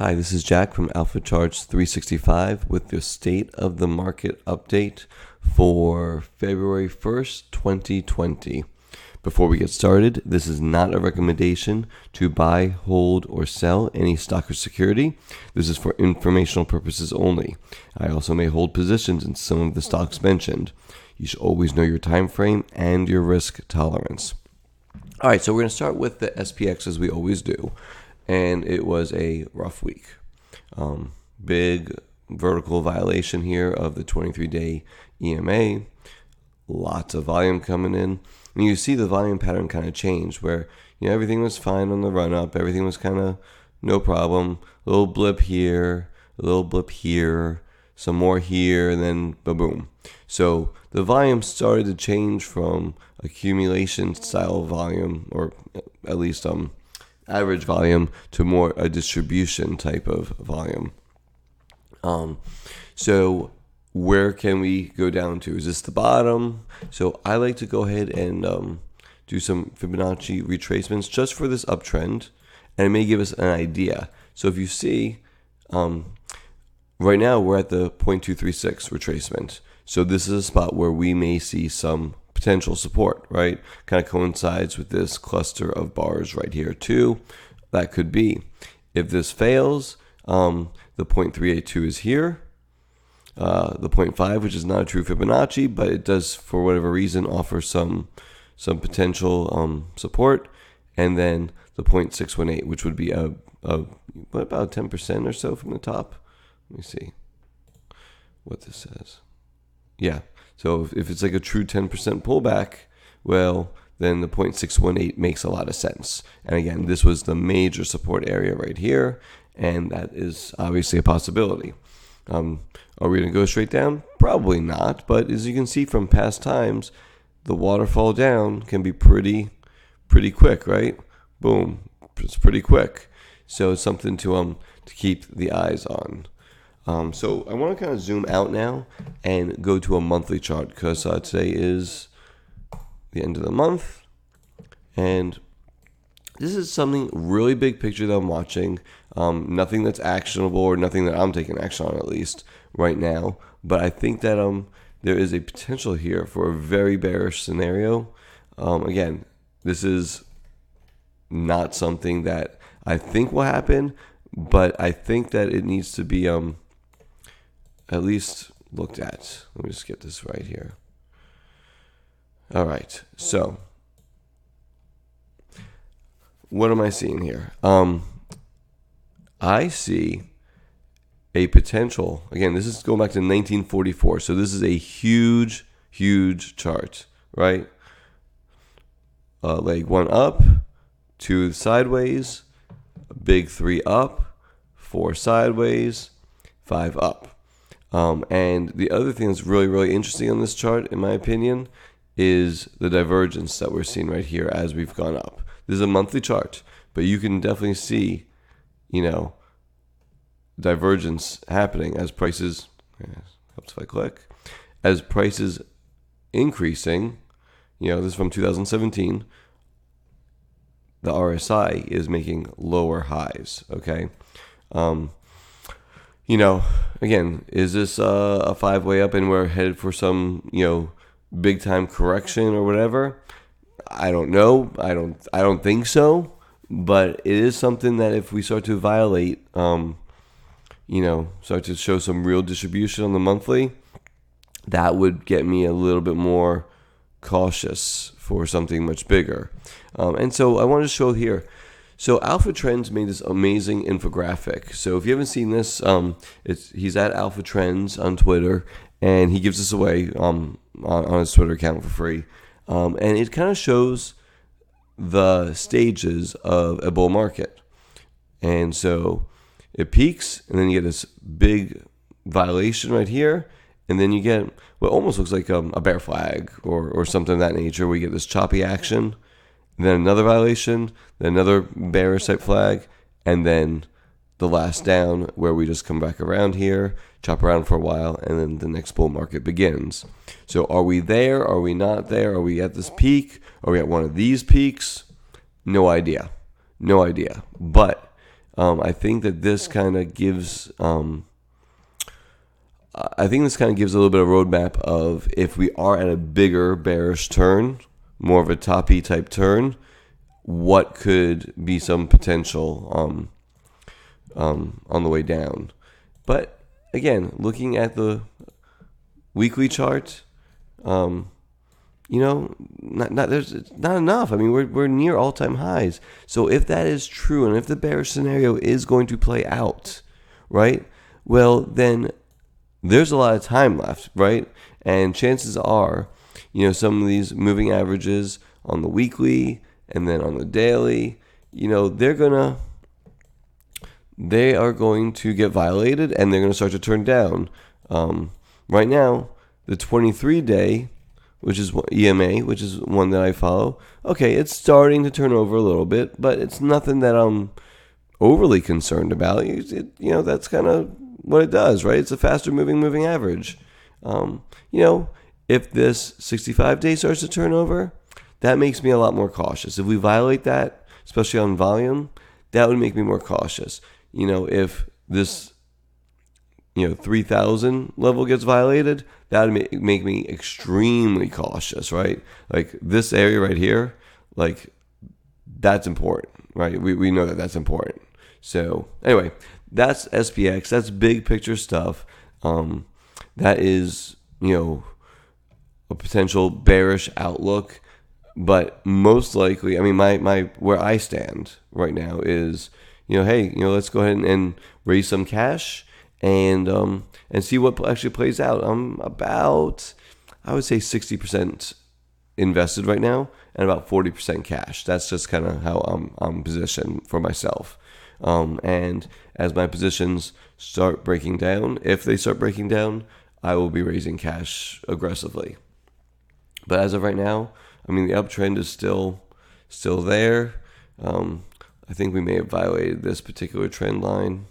Hi, this is Jack from Alpha Charts 365 with the state of the market update for February 1st, 2020. Before we get started, this is not a recommendation to buy, hold, or sell any stock or security. This is for informational purposes only. I also may hold positions in some of the stocks mentioned. You should always know your time frame and your risk tolerance. All right, so we're going to start with the SPX as we always do. And it was a rough week. Big vertical violation here of the 23-day EMA. Lots of volume coming in. And you see the volume pattern kind of change where everything was fine on the run up. Everything was kind of no problem. A little blip here, a little blip here, some more here, and then boom. So the volume started to change from accumulation style volume, or at least average volume, to more a distribution type of volume. So where can we go down to? Is this the bottom? So I like to go ahead and do some Fibonacci retracements just for this uptrend, and it may give us an idea. So if you see, right now we're at the 0.236 retracement. So this is a spot where we may see some potential support, right? Kind of coincides with this cluster of bars right here too. That could be. If this fails, the 0.382 is here. The 0.5, which is not a true Fibonacci, but it does, for whatever reason, offer some potential support. And then the 0.618, which would be what, about 10% or so from the top. Let me see what this says. Yeah. So if it's like a true 10% pullback, well, then the 0.618 makes a lot of sense. And again, this was the major support area right here, and that is obviously a possibility. Are we going to go straight down? Probably not, but as you can see from past times, the waterfall down can be pretty quick, right? Boom, it's pretty quick. So it's something to keep the eyes on. So I want to kind of zoom out now and go to a monthly chart because today is the end of the month. And this is something really big picture that I'm watching. Nothing that's actionable or nothing that I'm taking action on, at least right now. But I think that there is a potential here for a very bearish scenario. Again, this is not something that I think will happen, but I think that it needs to be at least looked at. Let me just get this right here. All right, so what am I seeing here? I see a potential. Again, this is going back to 1944, so this is a huge chart, right? Leg 1 up, 2 sideways, big 3 up, 4 sideways, 5 up. And the other thing that's really interesting on this chart, in my opinion, is the divergence that we're seeing right here as we've gone up. This is a monthly chart, but you can definitely see, divergence happening as prices, helps if I click, as prices increasing. This is from 2017. The RSI is making lower highs, okay? Again, is this a 5-way up and we're headed for some, big time correction or whatever? I don't know. I don't think so. But it is something that if we start to violate, start to show some real distribution on the monthly, that would get me a little bit more cautious for something much bigger. And so I wanted to show here. So Alpha Trends made this amazing infographic. So if you haven't seen this, he's at Alpha Trends on Twitter, and he gives this away on his Twitter account for free. And it kind of shows the stages of a bull market. And so it peaks, and then you get this big violation right here, and then you get what almost looks like a bear flag or something of that nature, where you get this choppy action, then another violation, then another bearish type flag, and then the last down where we just come back around here, chop around for a while, and then the next bull market begins. So are we there? Are we not there? Are we at this peak? Are we at one of these peaks? No idea. But I think that this kind of gives I think this kind of gives a little bit of roadmap of if we are at a bigger bearish turn, more of a toppy type turn, what could be some potential on the way down. But again, looking at the weekly chart, there's not enough. I mean, we're near all-time highs. So if that is true, and if the bearish scenario is going to play out, right? Well, then there's a lot of time left, right? And chances are, some of these moving averages on the weekly and then on the daily, they are going to get violated, and they're going to start to turn down. Right now, the 23-day, which is EMA, which is one that I follow, okay, it's starting to turn over a little bit, but it's nothing that I'm overly concerned about. That's kind of what it does, right? It's a faster moving average. If this 65-day starts to turn over, that makes me a lot more cautious. If we violate that, especially on volume, that would make me more cautious. If this 3,000 level gets violated, that would make me extremely cautious, right? Like this area right here, like that's important, right? We know that that's important. So anyway, that's SPX. That's big picture stuff. That is, a potential bearish outlook, but most likely, I mean, my where I stand right now is, hey, let's go ahead and raise some cash and see what actually plays out. I'm about, I would say 60% invested right now and about 40% cash. That's just kind of how I'm positioned for myself. And as my positions start breaking down, if they start breaking down, I will be raising cash aggressively. But as of right now, I mean, the uptrend is still there. I think we may have violated this particular trend line.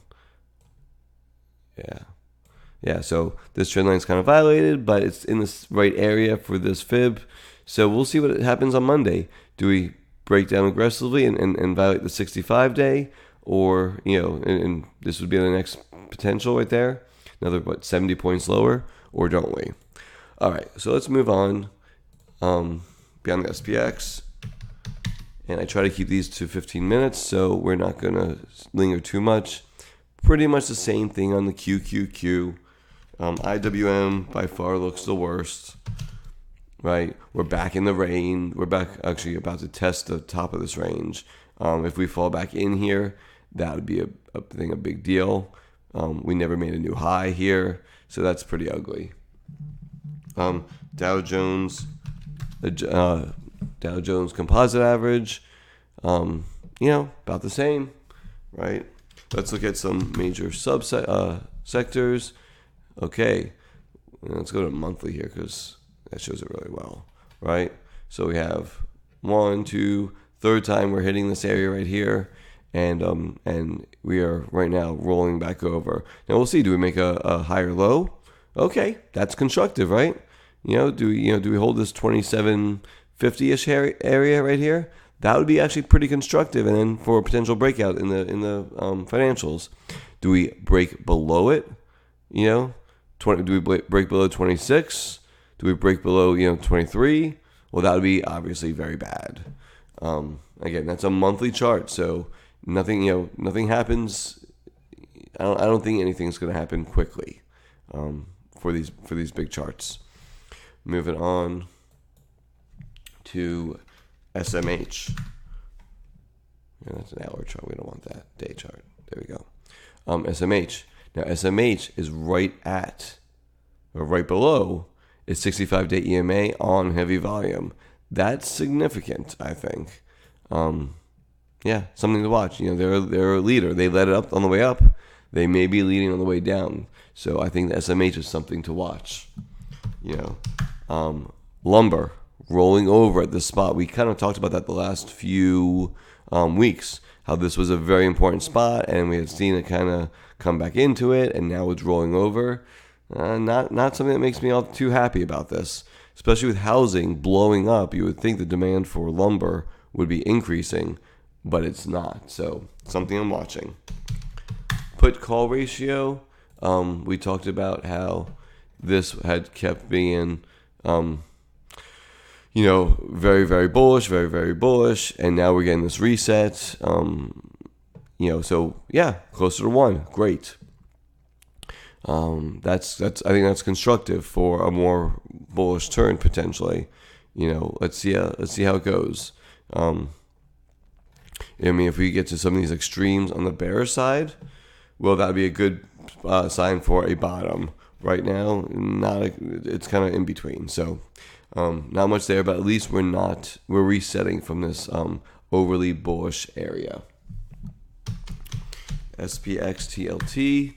Yeah. So this trend line is kind of violated, but it's in the right area for this fib. So we'll see what happens on Monday. Do we break down aggressively and violate the 65-day? Or, and this would be the next potential right there. Another, 70 points lower? Or don't we? All right, so let's move on beyond the SPX. And I try to keep these to 15 minutes, so we're not going to linger too much. Pretty much the same thing on the QQQ. IWM by far looks the worst, right? We're back in the range. We're back actually about to test the top of this range. If we fall back in here, that would be a big deal. We never made a new high here, so that's pretty ugly. Dow Jones composite average, about the same, right? Let's look at some major sectors. Okay, let's go to monthly here because that shows it really well, right? So we have 1, 2, third time we're hitting this area right here, and we are right now rolling back over. Now we'll see. Do we make a higher low? Okay, that's constructive, right? Do we hold this 2750-ish area right here? That would be actually pretty constructive, and then for a potential breakout in the financials, do we break below it? Do we break below 26? Do we break below 23? Well, that would be obviously very bad. Again, that's a monthly chart, so nothing happens. I don't think anything's going to happen quickly for these big charts. Moving on to SMH. Yeah, that's an hour chart. We don't want that. Day chart. There we go. SMH. Now, SMH is right below its 65-day EMA on heavy volume. That's significant, I think. Something to watch. They're a leader. They led it up on the way up. They may be leading on the way down. So I think the SMH is something to watch. Lumber rolling over at this spot. We kind of talked about that the last few weeks, how this was a very important spot, and we had seen it kind of come back into it, and now it's rolling over. Not something that makes me all too happy about this, especially with housing blowing up. You would think the demand for lumber would be increasing, but it's not. So something I'm watching. put call ratio, we talked about how this had kept being, very, very bullish, very, very bullish. And now we're getting this reset. So yeah, closer to 1. Great. That's I think that's constructive for a more bullish turn potentially. Let's see how it goes. If we get to some of these extremes on the bear side, well, that'd be a good sign for a bottom. Right now, it's kind of in between. So, not much there, but at least we're resetting from this overly bullish area. SPX TLT.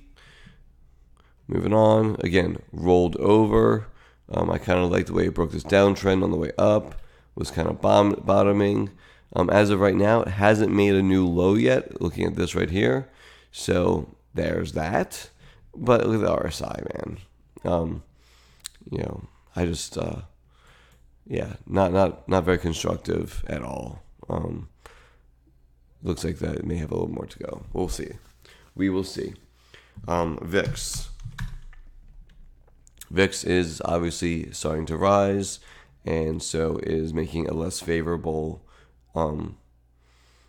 Moving on, again, rolled over. I kind of like the way it broke this downtrend on the way up, was kind of bottoming. As of right now, it hasn't made a new low yet, looking at this right here. So there's that. But look at the RSI, man. I just, not very constructive at all. Looks like that it may have a little more to go. We'll see. We will see. VIX. VIX is obviously starting to rise, and so is making a less favorable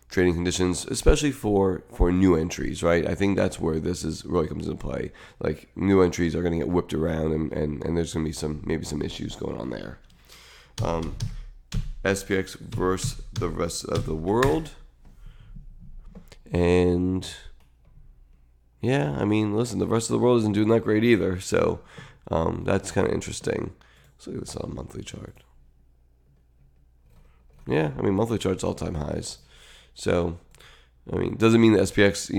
trading conditions, especially for new entries, right? I think that's where this is really comes into play. Like, new entries are going to get whipped around, and there's going to be maybe some issues going on there. SPX versus the rest of the world. And yeah, listen, the rest of the world isn't doing that great either. So that's kind of interesting. Let's look at this on a monthly chart. Yeah, monthly charts all-time highs. So, doesn't mean that SPX,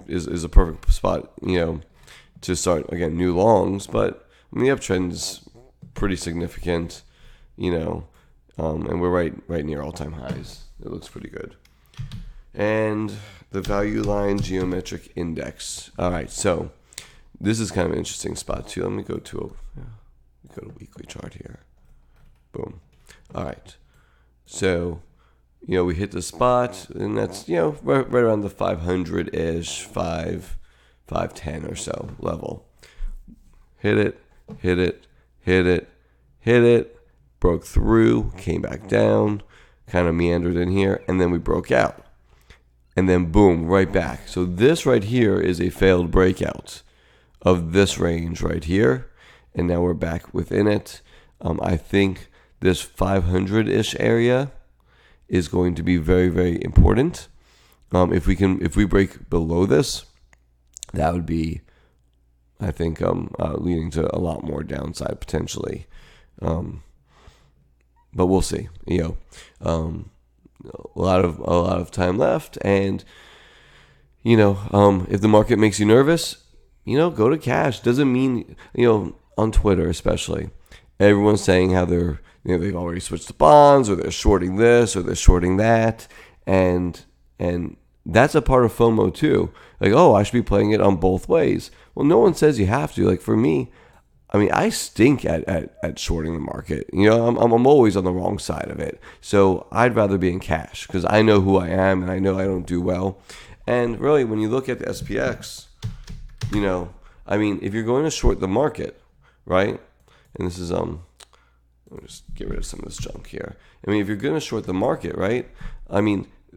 is a perfect spot, to start, again, new longs. But, the uptrend is pretty significant, and we're right near all-time highs. It looks pretty good. And the value line geometric index. All right, so this is kind of an interesting spot, too. Let me go to a weekly chart here. Boom. All right. So, we hit the spot, and that's, right around the 500-ish, 510 or so level. Hit it, broke through, came back down, kind of meandered in here, and then we broke out. And then boom, right back. So this right here is a failed breakout of this range right here, and now we're back within it. I think this 500-ish area is going to be very, very important. If we break below this, that would be, I think, leading to a lot more downside potentially. But we'll see. A lot of time left, and if the market makes you nervous, go to cash. Doesn't mean, on Twitter especially, everyone's saying how they've already switched to bonds, or they're shorting this, or they're shorting that, and that's a part of FOMO too. Like, oh, I should be playing it on both ways. Well, no one says you have to. Like, for me, I stink at shorting the market. I'm always on the wrong side of it. So I'd rather be in cash because I know who I am, and I know I don't do well. And really, when you look at the SPX, if you're going to short the market, right? And this is let me just get rid of some of this junk here. If you're going to short the market, right?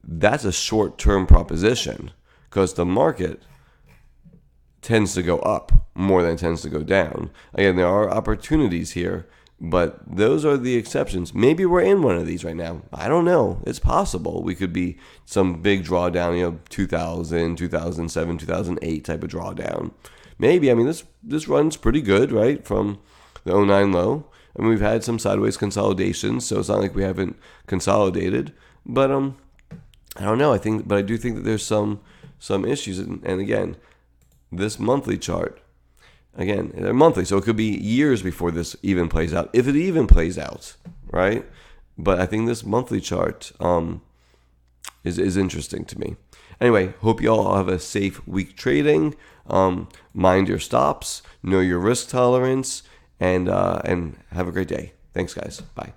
That's a short-term proposition because the market tends to go up more than it tends to go down. Again, there are opportunities here, but those are the exceptions. Maybe we're in one of these right now. I don't know. It's possible. We could be some big drawdown, 2000, 2007, 2008 type of drawdown. Maybe. This runs pretty good, right, from the 09 low. We've had some sideways consolidations, so it's not like we haven't consolidated. But I don't know. I do think that there's some issues. And again, this monthly chart, again, they're monthly, so it could be years before this even plays out, if it even plays out, right? But I think this monthly chart is interesting to me. Anyway, hope you all have a safe week trading. Mind your stops, know your risk tolerance, and have a great day. Thanks, guys. Bye.